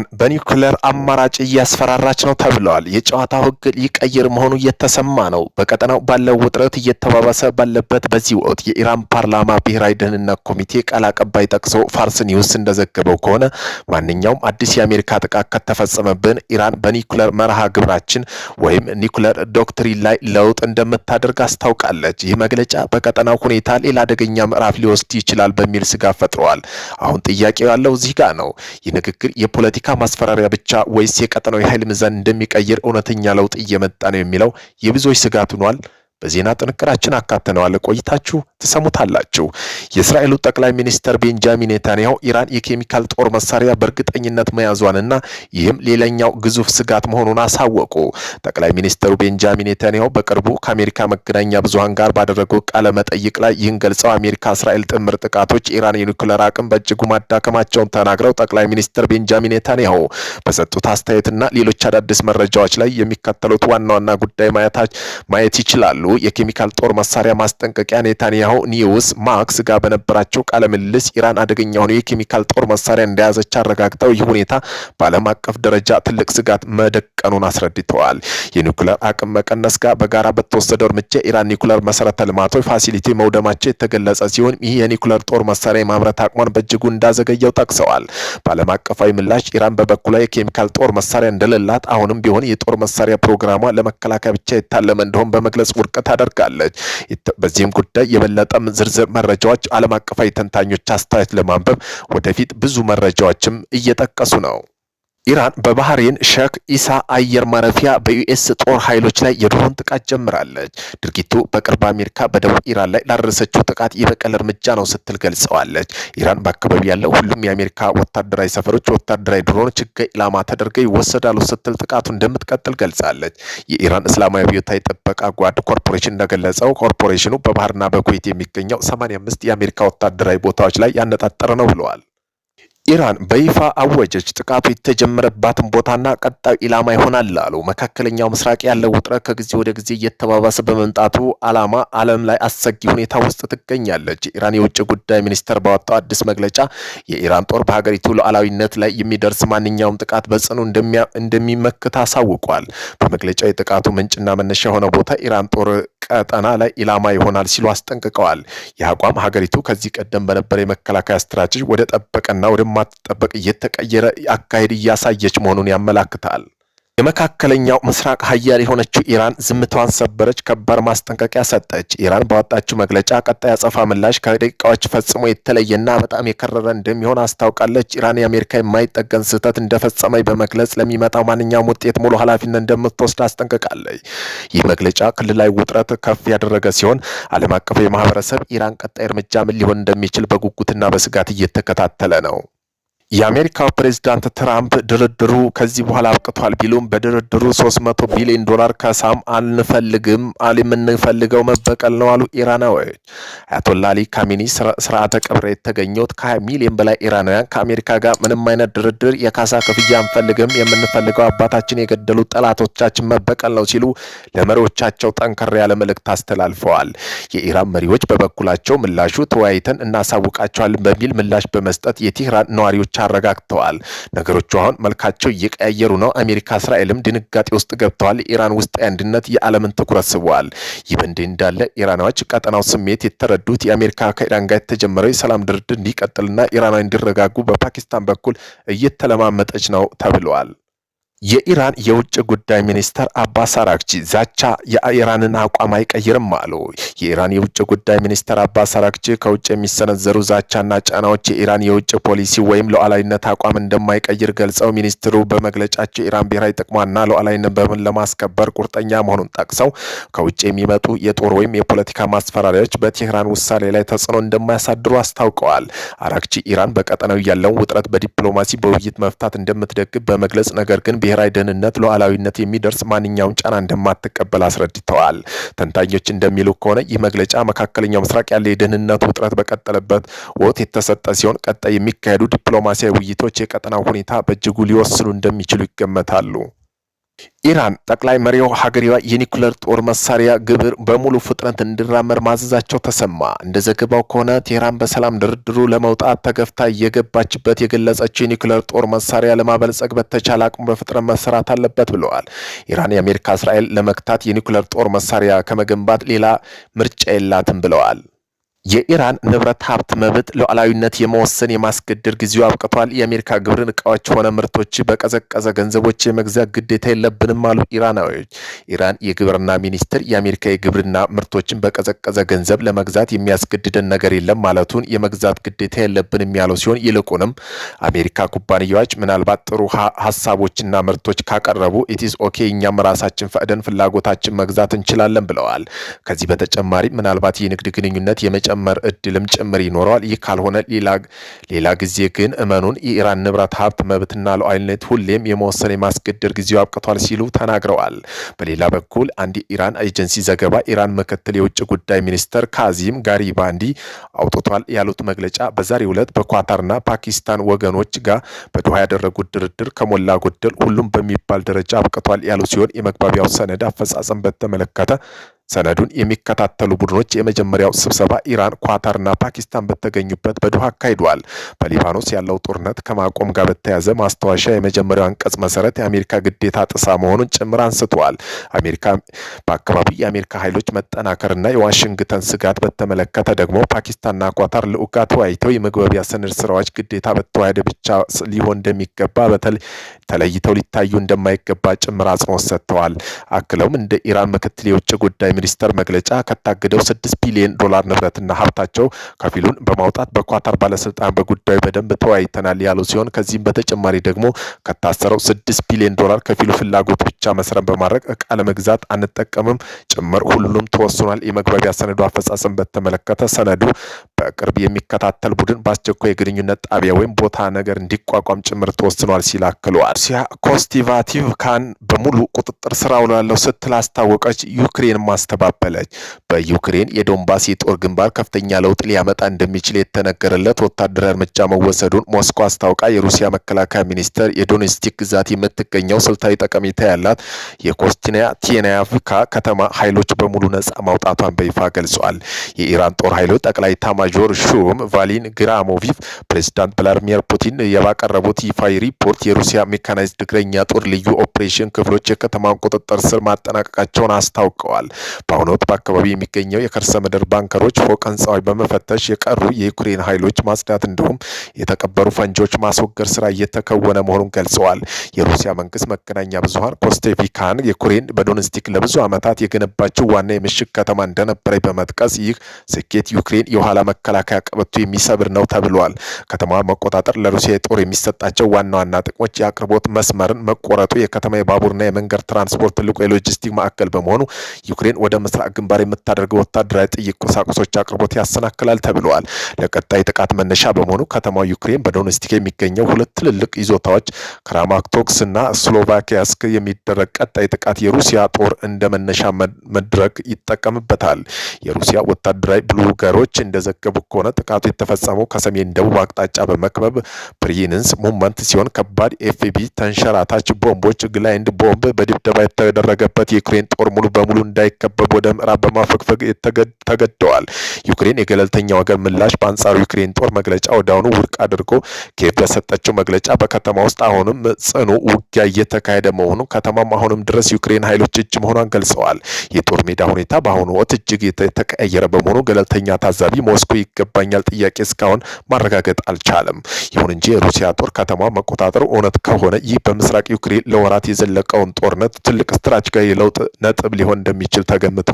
ኢራን በኒውክሌር አማራጭ እያስፈራራች ነው ተብሏል። የጨዋታው ህግ ሊቀይር መሆኑ እየተሰማ ነው። በቀጠናው ባለው ውጥረት እየተባባሰ ባለበት በዚህ ወቅት የኢራን ፓርላማ ብሔራዊ ደህንነት ኮሚቴ ቃል አቀባይ ጠቅሶ ፋርስ ኒውስ እንደዘገበው ከሆነ ማንኛውም አዲስ የአሜሪካ ጥቃት ከተፈጸመብን ኢራን በኒውክሌር መርሃ ግብራችን ወይም ኒውክሌር ዶክትሪን ላይ ለውጥ እንደምታደርግ አስታውቃለች። ይህ መግለጫ በቀጠናው ሁኔታ ሌላ አደገኛ ምዕራፍ ሊወስድ ይችላል በሚል ስጋት ፈጥሯል። አሁን ጥያቄው ያለው እዚህ ጋር ነው። ይህ ንግግር የፖለቲካ ማስፈራሪያ ብቻ ወይስ የቀጠናው የኃይል ሚዛን እንደሚቀይር እውነተኛ ለውጥ እየመጣ ነው የሚለው የብዙዎች ስጋት ሆኗል። በዜና ጥንቅራችን አካተነዋል። ቆይታችሁ ተሰሙታላችሁ። የእስራኤሉ ጠቅላይ ሚኒስትር ቤንጃሚን ኔታንያሁ ኢራን የኬሚካል ጦር መሳሪያ በእርግጠኝነት መያዟንና ይህም ሌላኛው ግዙፍ ስጋት መሆኑን አሳወቁ። ጠቅላይ ሚኒስትሩ ቤንጃሚን ኔታንያሁ በቅርቡ ከአሜሪካ መገናኛ ብዙሃን ጋር ባደረገው ቃለ መጠይቅ ላይ ይህን ገልጸው አሜሪካ እስራኤል ጥምር ጥቃቶች ኢራን የኒውክሌር አቅም በእጅጉ ማዳከማቸውን ተናግረው ጠቅላይ ሚኒስትር ቤንጃሚን ኔታንያሁ በሰጡት አስተያየትና ሌሎች አዳዲስ መረጃዎች ላይ የሚከተሉት ዋና ዋና ጉዳይ ማየት ይችላሉ። የኬሚካል ጦር መሳሪያ ማስጠንቀቂያ ኔታንያሁ ኒውስ ማክስ ጋር በነበራቸው ቃለ ምልልስ ኢራን አደገኛ ሆኖ የኬሚካል ጦር መሳሪያ እንደያዘች አረጋግጠው ይህ ሁኔታ በዓለም አቀፍ ደረጃ ትልቅ ስጋት መደቀኑን አስረድተዋል። የኒውክሌር አቅም መቀነስ ጋር በጋራ በተወሰደው እርምጃ ኢራን ኒውክሌር መሰረተ ልማቶች ፋሲሊቲ መውደማቸው የተገለጸ ሲሆን ይህ የኒውክሌር ጦር መሳሪያ የማምረት አቅሟን በእጅጉ እንዳዘገየው ጠቅሰዋል። በዓለም አቀፋዊ ምላሽ ኢራን በበኩሏ የኬሚካል ጦር መሳሪያ እንደሌላት አሁንም ቢሆን የጦር መሳሪያ ፕሮግራሟ ለመከላከያ ብቻ የታለመ እንደሆነ በመግለጽ ውድቀት ታደርጋለች። በዚህም ጉዳይ የበለጠም ዝርዝር መረጃዎች ዓለም አቀፋዊ ተንታኞች አስተያየት ለማንበብ ወደፊት ብዙ መረጃዎችም እየጠቀሱ ነው። ኢራን በባህሬን ሼክ ኢሳ አየር ማረፊያ በዩኤስ ጦር ኃይሎች ላይ የድሮን ጥቃት ጀምራለች። ድርጊቱ በቅርብ አሜሪካ በደቡብ ኢራን ላይ ላደረሰችው ጥቃት የበቀል እርምጃ ነው ስትል ገልጸዋለች። ኢራን በአካባቢ ያለው ሁሉም የአሜሪካ ወታደራዊ ሰፈሮች ወታደራዊ ድሮኖች ህገ ኢላማ ተደርገው ይወሰዳሉ ስትል ጥቃቱ እንደምትቀጥል ገልጻለች። የኢራን እስላማዊ አብዮታዊ ጥበቃ ጓድ ኮርፖሬሽን እንደገለጸው ኮርፖሬሽኑ በባህርና በኩዌት የሚገኘው 85 የአሜሪካ ወታደራዊ ቦታዎች ላይ ያነጣጠረ ነው ብለዋል። ኢራን በይፋ አወጀች። ጥቃቱ የተጀመረባትን ቦታና ቀጣዩ ኢላማ ይሆናል አሉ። መካከለኛው ምስራቅ ያለው ውጥረት ከጊዜ ወደ ጊዜ እየተባባሰ በመምጣቱ ዓለም ላይ አሰጊ ሁኔታ ውስጥ ትገኛለች። የኢራን የውጭ ጉዳይ ሚኒስቴር ባወጣው አዲስ መግለጫ የኢራን ጦር በሀገሪቱ ሉዓላዊነት ላይ የሚደርስ ማንኛውም ጥቃት በጽኑ እንደሚመክት አሳውቋል። በመግለጫው የጥቃቱ ምንጭና መነሻ የሆነው ቦታ ኢራን ጦር ቀጠና ላይ ኢላማ ይሆናል ሲሉ አስጠንቅቀዋል። ይህ አቋም ሀገሪቱ ከዚህ ቀደም በነበረ የመከላከያ ስትራቴጂ ወደ ጠበቀና ወደማትጠበቅ እየተቀየረ አካሄድ እያሳየች መሆኑን ያመላክታል። የመካከለኛው ምስራቅ ሀያል የሆነችው ኢራን ዝምታዋን ሰበረች፣ ከባድ ማስጠንቀቂያ ሰጠች። ኢራን ባወጣችው መግለጫ ቀጣይ አጸፋ ምላሽ ከደቂቃዎች ፈጽሞ የተለየና በጣም የከረረ እንደሚሆን አስታውቃለች። ኢራን የአሜሪካ የማይጠገን ስህተት እንደፈጸመች በመግለጽ ለሚመጣው ማንኛውም ውጤት ሙሉ ኃላፊነት እንደምትወስድ አስጠንቅቃለች። ይህ መግለጫ ክልላዊ ውጥረት ከፍ ያደረገ ሲሆን ዓለም አቀፉ ማህበረሰብ ኢራን ቀጣይ እርምጃ ምን ሊሆን እንደሚችል በጉጉትና በስጋት እየተከታተለ ነው። የአሜሪካው ፕሬዝዳንት ትራምፕ ድርድሩ ከዚህ በኋላ አብቅቷል ቢሉም በድርድሩ 300 ቢሊዮን ዶላር ከሳም አንፈልግም የምንፈልገው መበቀል ነው አሉ ኢራናዊዎች። አያቶላ አሊ ካሜኒ ስርዓተ ቀብር የተገኙት ከ20 ሚሊዮን በላይ ኢራናውያን ከአሜሪካ ጋር ምንም አይነት ድርድር የካሳ ክፍያ አንፈልግም፣ የምንፈልገው አባታችን የገደሉት ጠላቶቻችን መበቀል ነው ሲሉ ለመሪዎቻቸው ጠንከር ያለ መልእክት አስተላልፈዋል። የኢራን መሪዎች በበኩላቸው ምላሹ ተወያይተን እናሳውቃቸዋለን በሚል ምላሽ በመስጠት የቴህራን ነዋሪዎች አረጋግተዋል። ነገሮቹ አሁን መልካቸው እየቀያየሩ ነው። አሜሪካ እስራኤልም ድንጋጤ ውስጥ ገብተዋል። ኢራን ውስጥ አንድነት የዓለምን ትኩረት ስቧል። ይህ በእንዲህ እንዳለ ኢራናዎች ቀጠናው ስሜት የተረዱት የአሜሪካ ከኢራን ጋር የተጀመረው የሰላም ድርድር እንዲቀጥልና ኢራናዊ እንዲረጋጉ በፓኪስታን በኩል እየተለማመጠች ነው ተብሏል። የኢራን የውጭ ጉዳይ ሚኒስትር አባስ አራግቺ ዛቻ የኢራንን አቋም አይቀይርም አሉ። የኢራን የውጭ ጉዳይ ሚኒስትር አባስ አራግቺ ከውጭ የሚሰነዘሩ ዛቻና ጫናዎች የኢራን የውጭ ፖሊሲ ወይም ሉዓላዊነት አቋም እንደማይቀይር ገልጸው ሚኒስትሩ በመግለጫቸው ኢራን ብሔራዊ ጥቅሟና ሉዓላዊነትን ለማስከበር ቁርጠኛ መሆኑን ጠቅሰው ከውጭ የሚመጡ የጦር ወይም የፖለቲካ ማስፈራሪያዎች በቴህራን ውሳኔ ላይ ተጽዕኖ እንደማያሳድሩ አስታውቀዋል። አራግቺ ኢራን በቀጠናው ያለውን ውጥረት በዲፕሎማሲ በውይይት መፍታት እንደምትደግፍ በመግለጽ ነገር ግን ብሔራዊ ደህንነት ሉዓላዊነት የሚደርስ ማንኛውም ጫና እንደማትቀበል አስረድተዋል። ተንታኞች እንደሚሉ ከሆነ ይህ መግለጫ መካከለኛው ምስራቅ ያለ የደህንነት ውጥረት በቀጠለበት ወቅት የተሰጠ ሲሆን ቀጣይ የሚካሄዱ ዲፕሎማሲያዊ ውይይቶች የቀጠናው ሁኔታ በእጅጉ ሊወስኑ እንደሚችሉ ይገመታሉ። ኢራን ጠቅላይ መሪው ሀገሪዋ የኒኩሌር ጦር መሳሪያ ግብር በሙሉ ፍጥነት እንዲራመድ ማዘዛቸው ተሰማ። እንደ ዘገባው ከሆነ ቴህራን በሰላም ድርድሩ ለመውጣት ተገፍታ እየገባችበት የገለጸችው የኒኩሌር ጦር መሳሪያ ለማበልጸግ በተቻለ አቅሙ በፍጥነት መሰራት አለበት ብለዋል። ኢራን የአሜሪካ እስራኤል ለመክታት የኒኩሌር ጦር መሳሪያ ከመገንባት ሌላ ምርጫ የላትም ብለዋል። የኢራን ንብረት ሀብት መብት ሉዓላዊነት የመወሰን የማስገደድ ጊዜው አብቅቷል። የአሜሪካ ግብርን እቃዎች ሆነ ምርቶች በቀዘቀዘ ገንዘቦች የመግዛት ግዴታ የለብንም አሉ ኢራናዊዎች። ኢራን የግብርና ሚኒስትር የአሜሪካ የግብርና ምርቶችን በቀዘቀዘ ገንዘብ ለመግዛት የሚያስገድደን ነገር የለም ማለቱን የመግዛት ግዴታ የለብንም ያለው ሲሆን ይልቁንም አሜሪካ ኩባንያዎች ምናልባት ጥሩ ሀሳቦችና ምርቶች ካቀረቡ ኢትስ ኦኬ እኛም ራሳችን ፈቅደን ፍላጎታችን መግዛት እንችላለን ብለዋል። ከዚህ በተጨማሪ ምናልባት የንግድ ግንኙነት መር እድልም ጭምር ይኖረዋል። ይህ ካልሆነ ሌላ ጊዜ ግን እመኑን የኢራን ንብረት ሀብት መብትና ሉዓላዊነት ሁሌም የመወሰን የማስገደድ ጊዜው አብቅቷል ሲሉ ተናግረዋል። በሌላ በኩል አንድ ኢራን ኤጀንሲ ዘገባ ኢራን ምክትል የውጭ ጉዳይ ሚኒስተር ካዚም ጋሪባንዲ አውጥቷል ያሉት መግለጫ በዛሬው ዕለት በኳታርና ፓኪስታን ወገኖች ጋር በዶሃ ያደረጉት ድርድር ከሞላ ጎደል ሁሉም በሚባል ደረጃ አብቅቷል ያሉ ሲሆን የመግባቢያው ሰነድ አፈጻጸም በተመለከተ ሰነዱን የሚከታተሉ ቡድኖች የመጀመሪያው ስብሰባ ኢራን፣ ኳታርና ፓኪስታን በተገኙበት በዶሃ አካሂደዋል። በሊባኖስ ያለው ጦርነት ከማቆም ጋር በተያያዘ ማስታወሻ የመጀመሪያው አንቀጽ መሰረት የአሜሪካ ግዴታ ጥሳ መሆኑን ጭምር አንስተዋል። አሜሪካ በአካባቢው የአሜሪካ ኃይሎች መጠናከርና የዋሽንግተን ስጋት በተመለከተ ደግሞ ፓኪስታንና ኳታር ልዑካን ተወያይተው የመግባቢያ ሰነድ ስራዎች ግዴታ በተዋሃደ ብቻ ሊሆን እንደሚገባ ተለይተው ሊታዩ እንደማይገባ ጭምር አጽንኦት ሰጥተዋል። አክለውም እንደ ኢራን ምክትል የውጭ ጉዳይ ሚኒስተር መግለጫ ከታገደው $6 ቢሊዮን ንብረትና ሀብታቸው ከፊሉን በማውጣት በኳታር ባለስልጣን በጉዳዩ በደንብ ተወያይተናል ያሉ ሲሆን ከዚህም በተጨማሪ ደግሞ ከታሰረው $6 ቢሊዮን ከፊሉ ፍላጎት ብቻ መሰረት በማድረግ ዕቃ ለመግዛት አንጠቀምም ጭምር ሁሉም ተወስኗል። የመግባቢያ ሰነዱ አፈጻጸም በተመለከተ ሰነዱ በቅርብ የሚከታተል ቡድን በአስቸኳይ የግንኙነት ጣቢያ ወይም ቦታ ነገር እንዲቋቋም ጭምር ተወስኗል ሲል አክለዋል። ሩሲያ ኮስቲቫቲቭካን በሙሉ ቁጥጥር ስር አውላለሁ ስትል አስታወቀች። ዩክሬን ማስተባበለች። በዩክሬን የዶንባስ የጦር ግንባር ከፍተኛ ለውጥ ሊያመጣ እንደሚችል የተነገረለት ወታደራዊ እርምጃ መወሰዱን ሞስኮ አስታውቃ የሩሲያ መከላከያ ሚኒስቴር የዶኔትስክ ግዛት የምትገኘው ስልታዊ ጠቀሜታ ያላት የኮስቲናቲቭካ ከተማ ኃይሎች በሙሉ ነጻ ማውጣቷን በይፋ ገልጸዋል። የኢራን ጦር ኃይሎች ጠቅላይ ኤታማዦር ሹም ቫሊን ግራሞቪቭ ፕሬዝዳንት ቭላዲሚር ፑቲን ያቀረቡት ይፋዊ ሪፖርት የሩሲያ ሜካናይዝድ እግረኛ ጦር ልዩ ኦፕሬሽን ክፍሎች የከተማውን ቁጥጥር ስር ማጠናቀቃቸውን አስታውቀዋል። በአሁኑ ወቅት በአካባቢ የሚገኘው የከርሰ ምድር ባንከሮች ፎቅ ህንፃዎች በመፈተሽ የቀሩ የዩክሬን ኃይሎች ማጽዳት እንዲሁም የተቀበሩ ፈንጂዎች ማስወገድ ስራ እየተከወነ መሆኑን ገልጸዋል። የሩሲያ መንግስት መገናኛ ብዙሃን ኮስቲቪካን ዩክሬን በዶኔትስክ ለብዙ ዓመታት የገነባቸው ዋና የምሽግ ከተማ እንደነበረ በመጥቀስ ይህ ስኬት ዩክሬን የኋላ መከላከያ ቀበቶ የሚሰብር ነው ተብሏል። ከተማዋ መቆጣጠር ለሩሲያ የጦር የሚሰጣቸው ዋና ዋና ጥቅሞች የአቅርቦት መስመርን መቆረጡ፣ የከተማ የባቡርና የመንገድ ትራንስፖርት ትልቁ የሎጂስቲክ ማዕከል በመሆኑ ዩክሬን ወደ ምስራቅ ግንባር የምታደርገው ወታደራዊ ጥይቅ ቁሳቁሶች አቅርቦት ያሰናክላል ተብለዋል። ለቀጣይ ጥቃት መነሻ በመሆኑ ከተማው ዩክሬን በዶኔትስክ የሚገኘው ሁለት ትልልቅ ይዞታዎች ክራማቶርስክ እና ስሎቫኪያንስክ የሚደረግ ቀጣይ ጥቃት የሩሲያ ጦር እንደ መነሻ መድረክ ይጠቀምበታል። የሩሲያ ወታደራዊ ብሎገሮች እንደዘገቡ ከሆነ ጥቃቱ የተፈጸመው ከሰሜን ደቡብ አቅጣጫ በመክበብ ፕሪንስ ሙቭመንት ሲሆን ከባድ ኤፍቢ ተንሸራታች ቦምቦች ግላይንድ ቦምብ በድብደባ የተደረገበት የዩክሬን ጦር ሙሉ በሙሉ እንዳይከበብ ወደ ምዕራብ በማፈግፈግ ተገደዋል። ዩክሬን የገለልተኛ ወገን ምላሽ በአንጻሩ ዩክሬን ጦር መግለጫ ወዲያውኑ ውድቅ አድርጎ ኪየቭ በሰጠችው መግለጫ በከተማ ውስጥ አሁንም ጽኑ ውጊያ እየተካሄደ መሆኑ ከተማም አሁንም ድረስ ዩክሬን ኃይሎች እጅ መሆኗን ገልጸዋል። የጦር ሜዳ ሁኔታ በአሁኑ ወቅት እጅግ የተቀየረ በመሆኑ ገለልተኛ ታዛቢ ሞስኮ ይገባኛል ጥያቄ እስካሁን ማረጋገጥ አልቻለም። ይሁን እንጂ የሩሲያ ጦር ከተማ መቆጣጠሩ እውነት ከሆነ ይህ በምስራቅ ዩክሬን ለወራት የዘለቀውን ጦርነት ትልቅ ስትራቴጂካዊ የለውጥ ነጥብ ሊሆን እንደሚችል ተገምቷል።